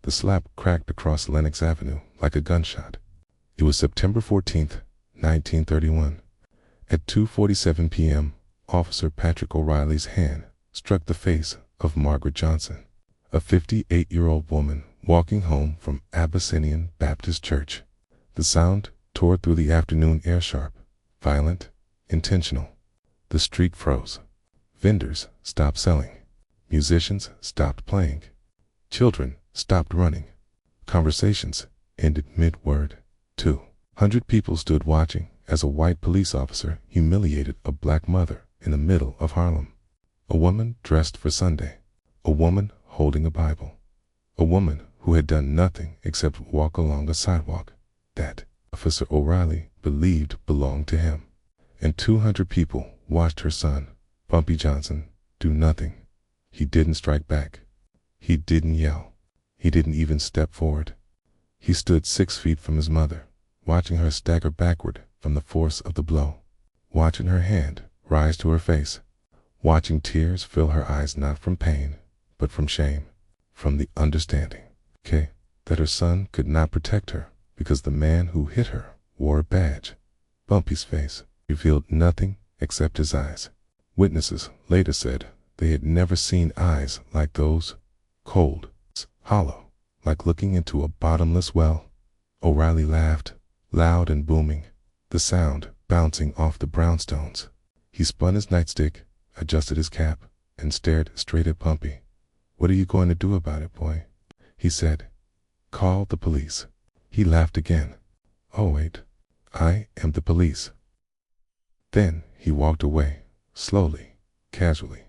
The slap cracked across Lennox Avenue like a gunshot. It was September 14th, 1931. At 2:47 p.m., Officer Patrick O'Reilly's hand struck the face of Margaret Johnson, a 58-year-old woman walking home from Abyssinian Baptist Church. The sound tore through the afternoon air sharp, violent, intentional. The street froze. Vendors stopped selling. Musicians stopped playing. Children stopped running. Conversations ended mid-word. 200 people stood watching as a white police officer humiliated a black mother in the middle of Harlem. A woman dressed for Sunday. A woman holding a Bible. A woman who had done nothing except walk along a sidewalk that Officer O'Reilly believed belonged to him. And 200 people watched her son, Bumpy Johnson, do nothing. He didn't strike back. He didn't yell. He didn't even step forward. He stood 6 feet from his mother, watching her stagger backward from the force of the blow, watching her hand rise to her face, watching tears fill her eyes not from pain, but from shame, from the understanding, that her son could not protect her because the man who hit her wore a badge. Bumpy's face revealed nothing except his eyes. Witnesses later said they had never seen eyes like those, cold, hollow, like looking into a bottomless well. O'Reilly laughed, loud and booming, the sound bouncing off the brownstones. He spun his nightstick, adjusted his cap, and stared straight at Bumpy. "What are you going to do about it, boy?" he said. "Call the police." He laughed again. "Oh wait, I am the police." Then he walked away, slowly, casually,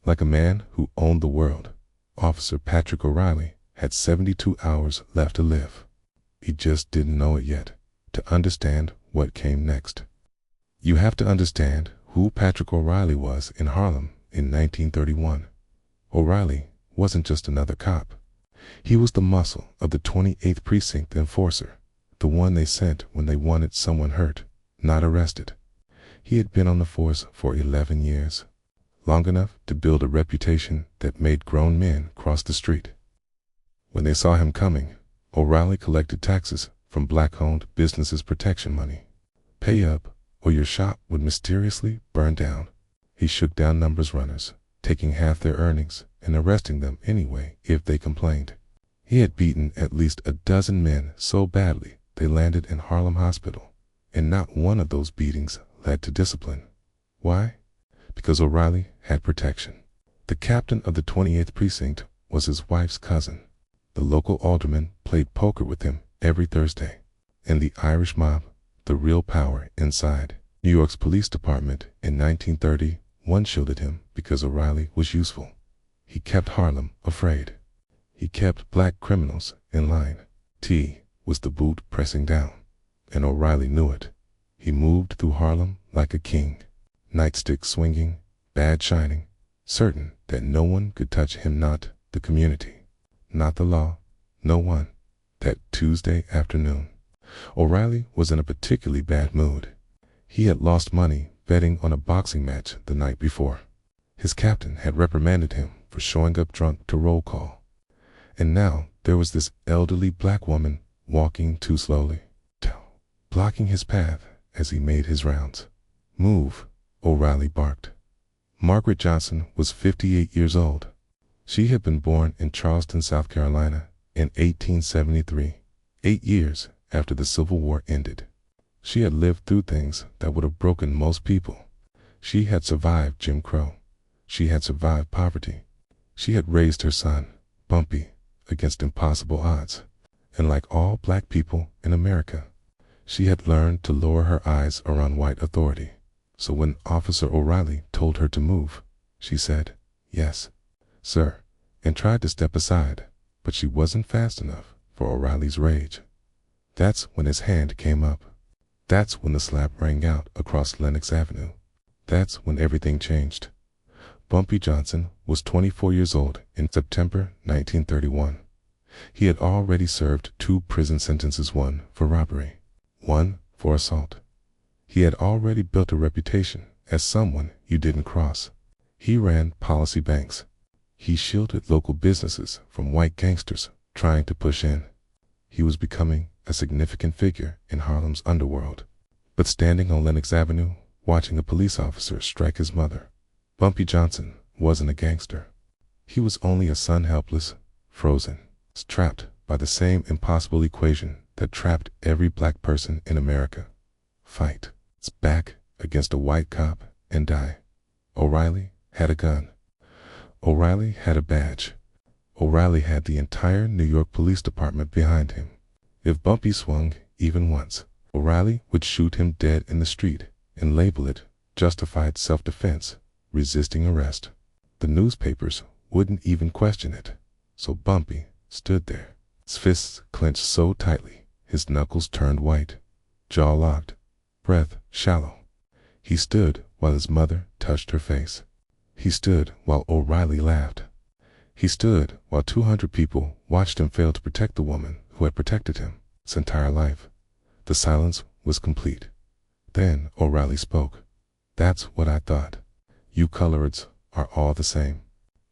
like a man who owned the world. Officer Patrick O'Reilly had 72 hours left to live. He just didn't know it yet. To understand what came next, you have to understand who Patrick O'Reilly was in Harlem in 1931. O'Reilly wasn't just another cop. He was the muscle of the 28th Precinct enforcer, the one they sent when they wanted someone hurt, not arrested. He had been on the force for 11 years, long enough to build a reputation that made grown men cross the street. When they saw him coming, O'Reilly collected taxes from black-owned businesses' protection money. Pay up, or your shop would mysteriously burn down. He shook down numbers runners, taking half their earnings and arresting them anyway if they complained. He had beaten at least a dozen men so badly they landed in Harlem Hospital, and not one of those beatings led to discipline. Why? Because O'Reilly had protection. The captain of the 28th Precinct was his wife's cousin. The local alderman played poker with him every Thursday. And the Irish mob, the real power inside New York's police department in 1930, one-shielded him because O'Reilly was useful. He kept Harlem afraid. He kept black criminals in line. T was the boot pressing down, and O'Reilly knew it. He moved through Harlem like a king, nightstick swinging, badge shining, certain that no one could touch him, not the community, not the law, no one. That Tuesday afternoon, O'Reilly was in a particularly bad mood. He had lost money betting on a boxing match the night before. His captain had reprimanded him for showing up drunk to roll call. And now there was this elderly black woman walking too slowly, blocking his path as he made his rounds. "Move," O'Reilly barked. Margaret Johnson was 58 years old. She had been born in Charleston, South Carolina in 1873, 8 years after the Civil War ended. She had lived through things that would have broken most people. She had survived Jim Crow. She had survived poverty. She had raised her son, Bumpy, against impossible odds. And like all black people in America, she had learned to lower her eyes around white authority. So when Officer O'Reilly told her to move, she said, "Yes, sir," and tried to step aside, but she wasn't fast enough for O'Reilly's rage. That's when his hand came up. That's when the slap rang out across Lennox Avenue. That's when everything changed. Bumpy Johnson was 24 years old in September 1931. He had already served 2 prison sentences, one for robbery, one for assault. He had already built a reputation as someone you didn't cross. He ran policy banks. He shielded local businesses from white gangsters trying to push in. He was becoming a significant figure in Harlem's underworld. But standing on Lennox Avenue, watching a police officer strike his mother, Bumpy Johnson wasn't a gangster. He was only a son, helpless, frozen, trapped by the same impossible equation that trapped every black person in America. Fight its back against a white cop and die. O'Reilly had a gun. O'Reilly had a badge. O'Reilly had the entire New York Police Department behind him. If Bumpy swung even once, O'Reilly would shoot him dead in the street and label it justified self-defense, resisting arrest. The newspapers wouldn't even question it. So Bumpy stood there, his fists clenched so tightly, his knuckles turned white, jaw locked, breath shallow. He stood while his mother touched her face. He stood while O'Reilly laughed. He stood while 200 people watched him fail to protect the woman who had protected him his entire life. The silence was complete. Then O'Reilly spoke. "That's what I thought. You coloreds are all the same.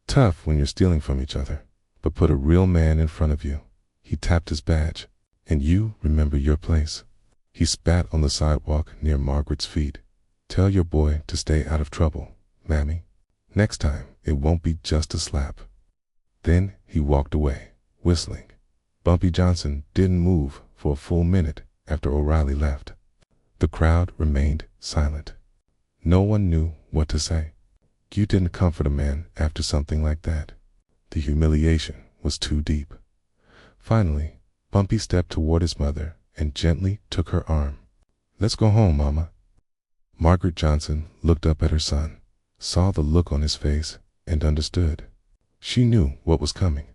Tough when you're stealing from each other, but put a real man in front of you." He tapped his badge. "And you remember your place." He spat on the sidewalk near Margaret's feet. "Tell your boy to stay out of trouble, Mammy. Next time it won't be just a slap." Then he walked away, whistling. Bumpy Johnson didn't move for a full minute after O'Reilly left. The crowd remained silent. No one knew what to say. You didn't comfort a man after something like that. The humiliation was too deep. Finally, Bumpy stepped toward his mother and gently took her arm. "Let's go home, Mama." Margaret Johnson looked up at her son, saw the look on his face, and understood. She knew what was coming.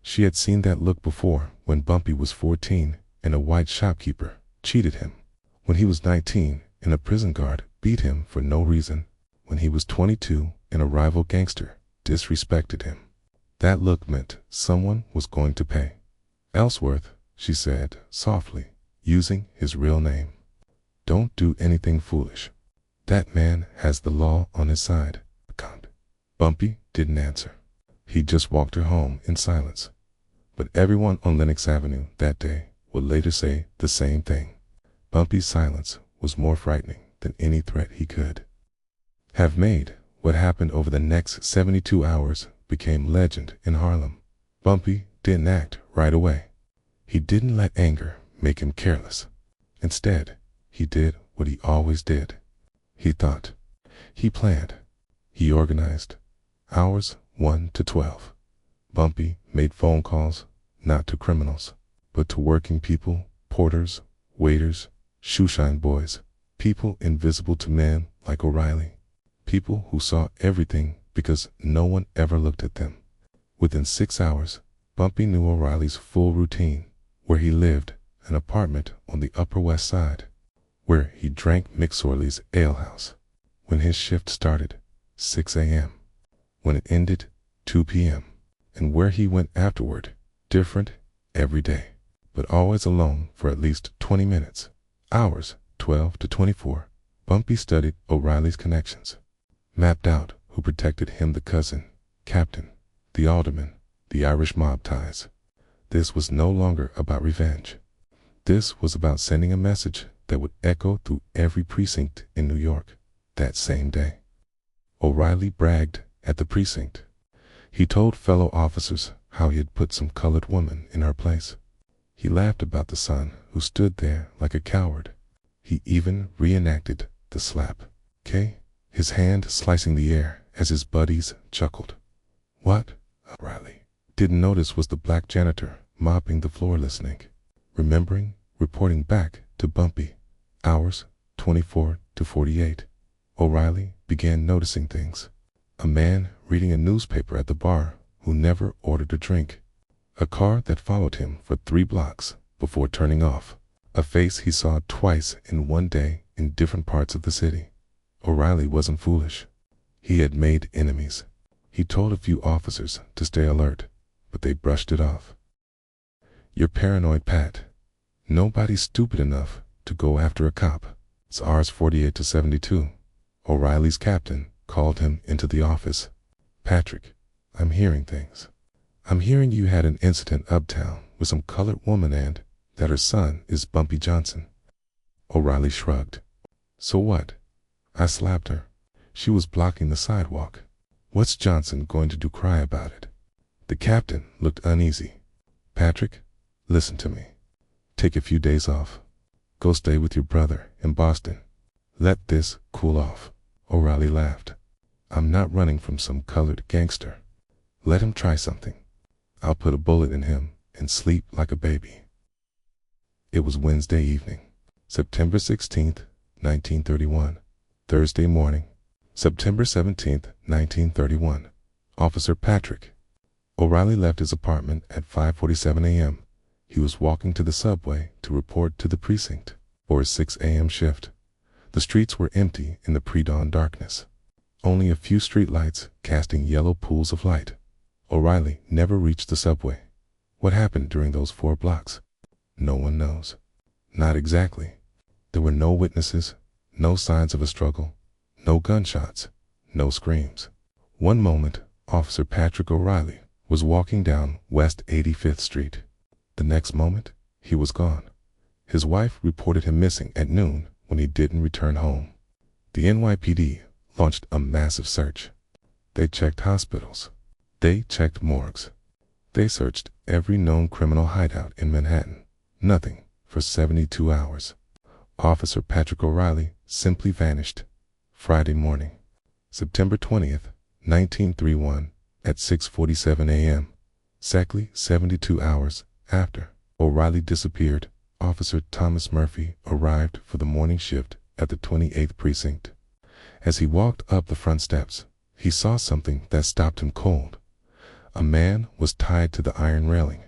She had seen that look before when Bumpy was 14 and a white shopkeeper cheated him. When he was 19 and a prison guard beat him for no reason. When he was 22 and a rival gangster disrespected him. That look meant someone was going to pay. "Ellsworth," she said softly, using his real name. "Don't do anything foolish. That man has the law on his side." Bumpy didn't answer. He just walked her home in silence. But everyone on Lennox Avenue that day would later say the same thing. Bumpy's silence was more frightening than any threat he could have made. What happened over the next 72 hours became legend in Harlem. Bumpy didn't act right away. He didn't let anger make him careless. Instead, he did what he always did. He thought. He planned. He organized. Hours 1 to 12. Bumpy made phone calls, not to criminals, but to working people, porters, waiters, shoeshine boys, people invisible to men like O'Reilly, people who saw everything because no one ever looked at them. Within 6 hours, Bumpy knew O'Reilly's full routine, where he lived, an apartment on the Upper West Side, where he drank McSorley's alehouse. When his shift started, 6 a.m. When it ended, 2 p.m. And where he went afterward, different every day, but always alone for at least 20 minutes. Hours 12 to 24. Bumpy studied O'Reilly's connections, mapped out who protected him, the cousin, captain, the alderman, the Irish mob ties. This was no longer about revenge. This was about sending a message that would echo through every precinct in New York that same day. O'Reilly bragged at the precinct. He told fellow officers how he had put some colored woman in her place. He laughed about the son who stood there like a coward. He even reenacted the slap, his hand slicing the air as his buddies chuckled. What O'Reilly didn't notice was the black janitor mopping the floor, listening, remembering, reporting back to Bumpy. Hours 24 to 48. O'Reilly began noticing things. A man reading a newspaper at the bar who never ordered a drink. A car that followed him for 3 blocks before turning off. A face he saw twice in one day in different parts of the city. O'Reilly wasn't foolish. He had made enemies. He told a few officers to stay alert, but they brushed it off. "You're paranoid, Pat. Nobody's stupid enough to go after a cop." It's hours 48 to 72. O'Reilly's captain called him into the office. "Patrick, I'm hearing things." I'm hearing you had an incident uptown with some colored woman and that her son is Bumpy Johnson. O'Reilly shrugged. So what? I slapped her. She was blocking the sidewalk. What's Johnson going to do, cry about it? The captain looked uneasy. Patrick, listen to me. Take a few days off. Go stay with your brother in Boston. Let this cool off. O'Reilly laughed. I'm not running from some colored gangster. Let him try something. I'll put a bullet in him and sleep like a baby. It was Wednesday evening, September 16th, 1931. Thursday morning, September 17th, 1931. Officer Patrick. O'Reilly left his apartment at 5:47 a.m. He was walking to the subway to report to the precinct for his 6 a.m. shift. The streets were empty in the pre-dawn darkness. Only a few streetlights casting yellow pools of light. O'Reilly never reached the subway. What happened during those 4 blocks? No one knows. Not exactly. There were no witnesses, no signs of a struggle, no gunshots, no screams. One moment, Officer Patrick O'Reilly was walking down West 85th Street. The next moment, he was gone. His wife reported him missing at noon when he didn't return home. The NYPD launched a massive search. They checked hospitals. They checked morgues. They searched every known criminal hideout in Manhattan. Nothing for 72 hours. Officer Patrick O'Reilly simply vanished. Friday morning, September 20th, 1931, at 6:47 a.m. Exactly 72 hours after O'Reilly disappeared, Officer Thomas Murphy arrived for the morning shift at the 28th precinct. As he walked up the front steps, he saw something that stopped him cold. A man was tied to the iron railing,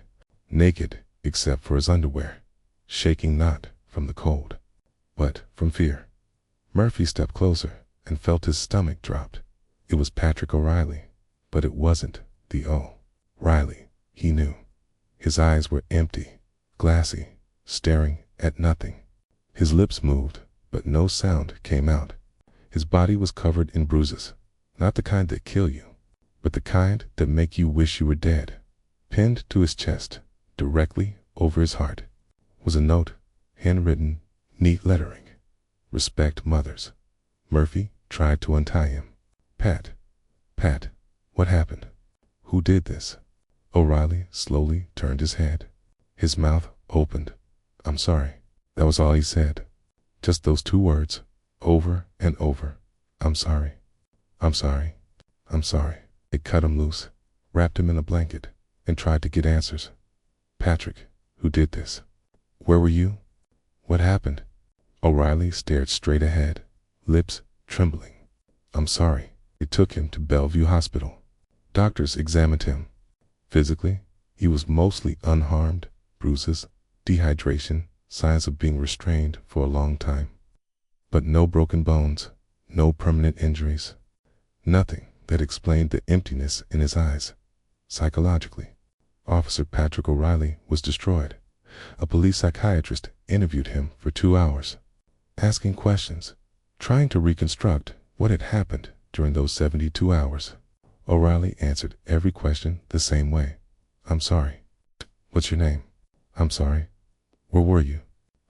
naked except for his underwear, shaking not from the cold, but from fear. Murphy stepped closer and felt his stomach dropped. It was Patrick O'Reilly, but it wasn't the O'Reilly he knew. His eyes were empty, glassy, staring at nothing. His lips moved, but no sound came out. His body was covered in bruises, not the kind that kill you, but the kind that make you wish you were dead. Pinned to his chest, directly over his heart, was a note, handwritten, neat lettering. Respect mothers. Murphy tried to untie him. Pat, what happened? Who did this? O'Reilly slowly turned his head. His mouth opened. I'm sorry. That was all he said. Just those 2 words, over and over. I'm sorry. I'm sorry. I'm sorry. They cut him loose, wrapped him in a blanket, and tried to get answers. Patrick, who did this? Where were you? What happened? O'Reilly stared straight ahead, lips trembling. I'm sorry. They took him to Bellevue Hospital. Doctors examined him. Physically, he was mostly unharmed, bruises, dehydration, signs of being restrained for a long time. But no broken bones, no permanent injuries, nothing that explained the emptiness in his eyes. Psychologically, Officer Patrick O'Reilly was destroyed. A police psychiatrist interviewed him for 2 hours, asking questions, trying to reconstruct what had happened during those 72 hours. O'Reilly answered every question the same way. I'm sorry. What's your name? I'm sorry. Where were you?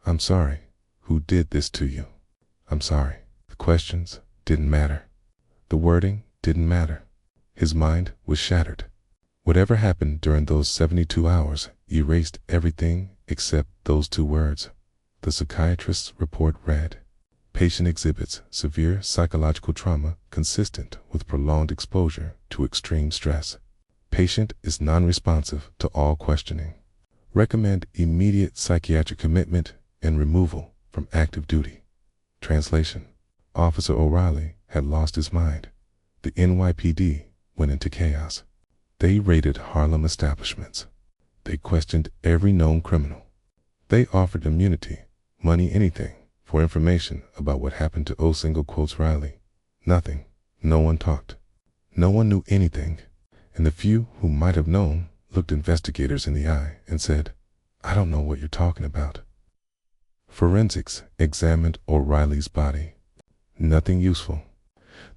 I'm sorry. Who did this to you? I'm sorry. The questions didn't matter. The wording didn't matter. His mind was shattered. Whatever happened during those 72 hours erased everything except those 2 words. The psychiatrist's report read, patient exhibits severe psychological trauma consistent with prolonged exposure to extreme stress. Patient is non-responsive to all questioning. Recommend immediate psychiatric commitment and removal from active duty. Translation: Officer O'Reilly had lost his mind. The NYPD went into chaos. They raided Harlem establishments. They questioned every known criminal. They offered immunity, money, anything, for information about what happened to Riley. Nothing. No one talked. No one knew anything. And the few who might have known looked investigators in the eye and said, I don't know what you're talking about. Forensics examined O'Reilly's body. Nothing useful.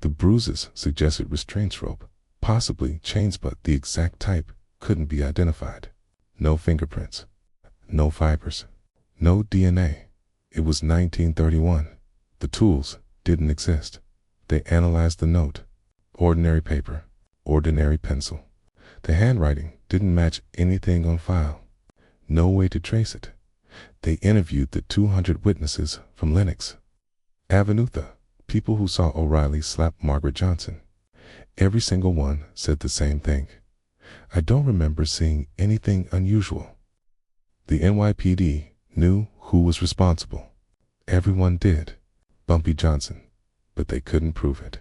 The bruises suggested restraints rope, possibly chains, but the exact type couldn't be identified. No fingerprints, no fibers, no DNA. It was 1931. The tools didn't exist. They analyzed the note. Ordinary paper, ordinary pencil. The handwriting didn't match anything on file. No way to trace it. They interviewed the 200 witnesses from Lennox Avenue, the people who saw O'Reilly slap Margaret Johnson. Every single one said the same thing. I don't remember seeing anything unusual. The NYPD knew who was responsible. Everyone did. Bumpy Johnson. But they couldn't prove it.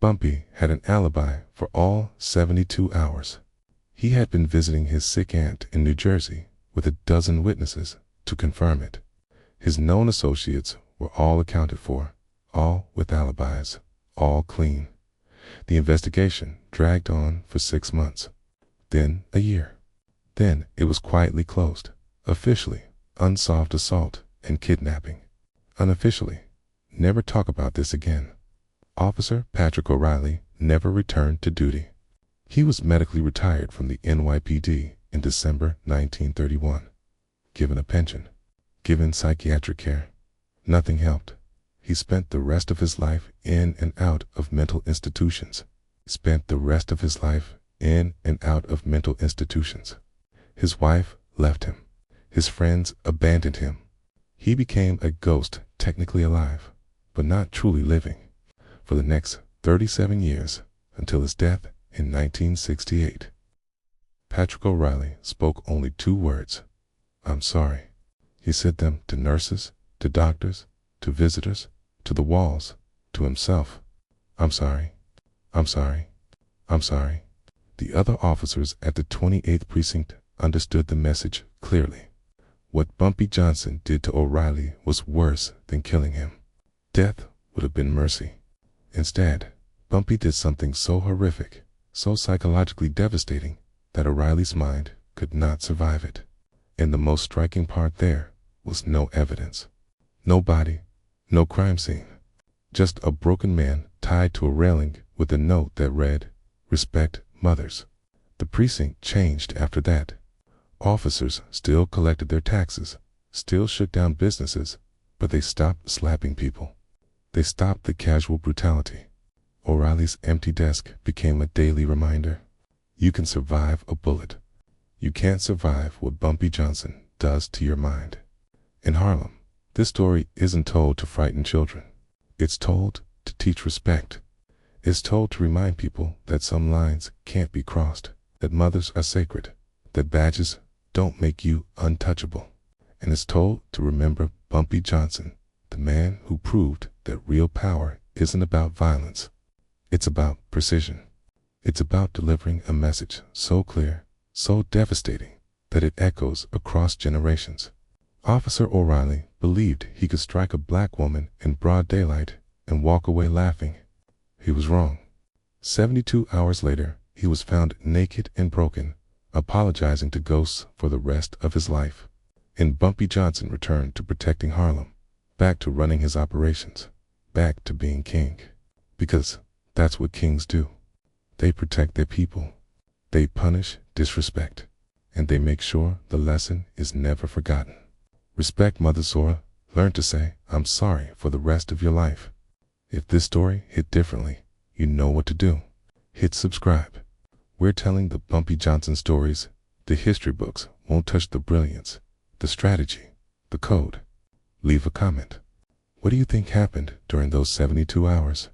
Bumpy had an alibi for all 72 hours. He had been visiting his sick aunt in New Jersey with a dozen witnesses to confirm it. His known associates were all accounted for, all with alibis, all clean. The investigation dragged on for 6 months, then a year. Then it was quietly closed. Officially, unsolved assault and kidnapping. Unofficially, never talk about this again. Officer Patrick O'Reilly never returned to duty. He was medically retired from the NYPD in December 1931. Given a pension, given psychiatric care. Nothing helped. He spent the rest of his life in and out of mental institutions. His wife left him. His friends abandoned him. He became a ghost, technically alive, but not truly living, for the next 37 years until his death in 1968. Patrick O'Reilly spoke only 2 words. I'm sorry. He said them to nurses, to doctors, to visitors, to the walls, to himself. I'm sorry. I'm sorry. I'm sorry. The other officers at the 28th Precinct understood the message clearly. What Bumpy Johnson did to O'Reilly was worse than killing him. Death would have been mercy. Instead, Bumpy did something so horrific, so psychologically devastating, that O'Reilly's mind could not survive it. And the most striking part there was no evidence. No body, no crime scene. Just a broken man tied to a railing with a note that read, "Respect mothers." The precinct changed after that. Officers still collected their taxes, still shut down businesses, but they stopped slapping people. They stopped the casual brutality. O'Reilly's empty desk became a daily reminder. You can survive a bullet. You can't survive what Bumpy Johnson does to your mind. In Harlem, this story isn't told to frighten children. It's told to teach respect. It's told to remind people that some lines can't be crossed, that mothers are sacred, that badges don't make you untouchable. And it's told to remember Bumpy Johnson, the man who proved that real power isn't about violence. It's about precision. It's about delivering a message so clear, so devastating, that it echoes across generations. Officer O'Reilly believed he could strike a black woman in broad daylight and walk away laughing. He was wrong. 72 hours later, he was found naked and broken, apologizing to ghosts for the rest of his life. And Bumpy Johnson returned to protecting Harlem, back to running his operations, back to being king. Because that's what kings do. They protect their people. They punish disrespect. And they make sure the lesson is never forgotten. Respect Mother Zora. Learn to say, I'm sorry for the rest of your life. If this story hit differently, you know what to do. Hit subscribe. We're telling the Bumpy Johnson stories. The history books won't touch the brilliance, the strategy, the code. Leave a comment. What do you think happened during those 72 hours?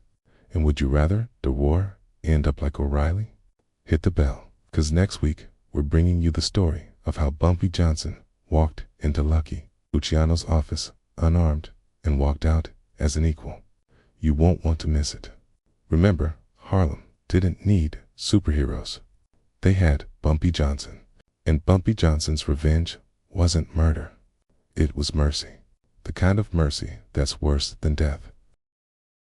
And would you rather the war end up like O'Reilly? Hit the bell, because next week we're bringing you the story of how Bumpy Johnson walked into Lucky Luciano's office unarmed and walked out as an equal. You won't want to miss it. Remember, Harlem didn't need superheroes. They had Bumpy Johnson. And Bumpy Johnson's revenge wasn't murder. It was mercy. The kind of mercy that's worse than death.